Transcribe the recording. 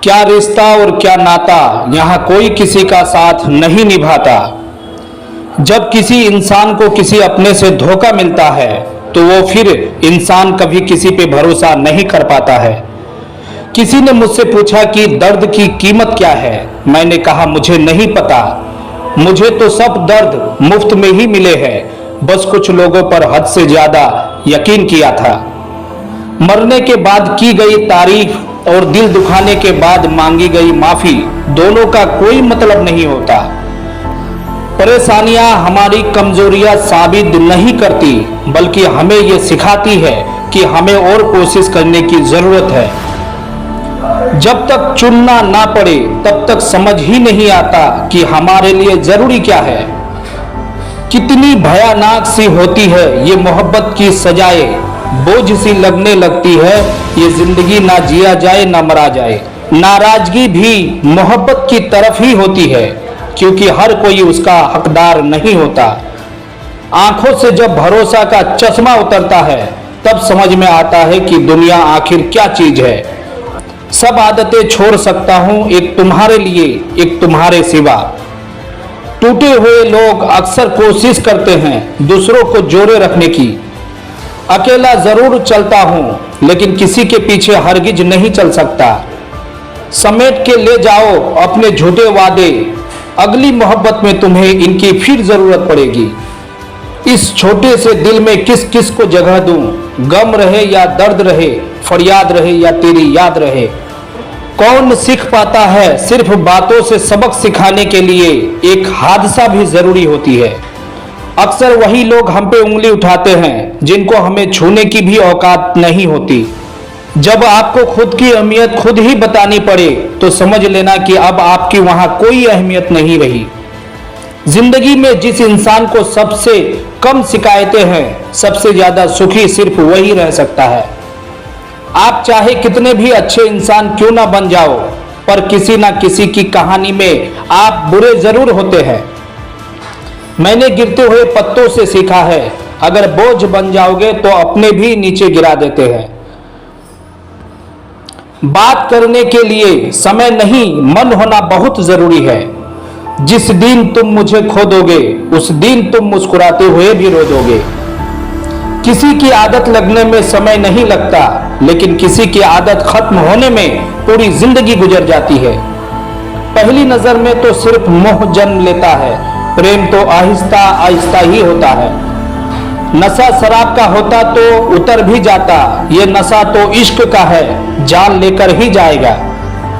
क्या रिश्ता और क्या नाता, यहाँ कोई किसी का साथ नहीं निभाता। जब किसी इंसान को किसी अपने से धोखा मिलता है तो वो फिर इंसान कभी किसी पे भरोसा नहीं कर पाता है। किसी ने मुझसे पूछा कि दर्द की कीमत क्या है। मैंने कहा मुझे नहीं पता, मुझे तो सब दर्द मुफ्त में ही मिले हैं, बस कुछ लोगों पर हद से ज्यादा यकीन किया था। मरने के बाद की गई तारीफ और दिल दुखाने के बाद मांगी गई माफी, दोनों का कोई मतलब नहीं होता। परेशानियां हमारी कमजोरियां साबित नहीं करती, बल्कि हमें यह सिखाती है कि हमें और कोशिश करने की जरूरत है। जब तक चुनना ना पड़े तब तक समझ ही नहीं आता कि हमारे लिए जरूरी क्या है। कितनी भयानक सी होती है ये मोहब्बत की सजाएं, बोझ सी लगने लगती है ये जिंदगी, ना जिया जाए ना मरा जाए। नाराजगी भी मोहब्बत की तरफ ही होती है, क्योंकि हर कोई उसका हकदार नहीं होता। आंखों से जब भरोसा का चश्मा उतरता है तब समझ में आता है कि दुनिया आखिर क्या चीज है। सब आदतें छोड़ सकता हूं एक तुम्हारे लिए, एक तुम्हारे सिवा। टूटे हुए लोग अक्सर कोशिश करते हैं दूसरों को जोड़े रखने की। अकेला जरूर चलता हूं लेकिन किसी के पीछे हरगिज नहीं चल सकता। समेट के ले जाओ अपने झूठे वादे, अगली मोहब्बत में तुम्हें इनकी फिर जरूरत पड़ेगी। इस छोटे से दिल में किस किस को जगह दूं, गम रहे या दर्द रहे, फरियाद रहे या तेरी याद रहे। कौन सीख पाता है सिर्फ बातों से, सबक सिखाने के लिए एक हादसा भी जरूरी होती है। अक्सर वही लोग हम पे उंगली उठाते हैं जिनको हमें छूने की भी औकात नहीं होती। जब आपको खुद की अहमियत खुद ही बतानी पड़े तो समझ लेना कि अब आपकी वहां कोई अहमियत नहीं रही। जिंदगी में जिस इंसान को सबसे कम शिकायतें हैं, सबसे ज्यादा सुखी सिर्फ वही रह सकता है। आप चाहे कितने भी अच्छे इंसान क्यों ना बन जाओ, पर किसी ना किसी की कहानी में आप बुरे जरूर होते हैं। मैंने गिरते हुए पत्तों से सीखा है, अगर बोझ बन जाओगे तो अपने भी नीचे गिरा देते हैं। बात करने के लिए समय नहीं, मन होना बहुत जरूरी है। जिस दिन तुम मुझे खो दोगे उस दिन तुम मुस्कुराते हुए भी रो दोगे। किसी की आदत लगने में समय नहीं लगता, लेकिन किसी की आदत खत्म होने में पूरी जिंदगी गुजर जाती है। पहली नजर में तो सिर्फ मोह जन्म लेता है, प्रेम तो आहिस्ता आहिस्ता ही होता है। नशा शराब का होता तो उतर भी जाता, ये नशा तो इश्क का है, जान लेकर ही जाएगा।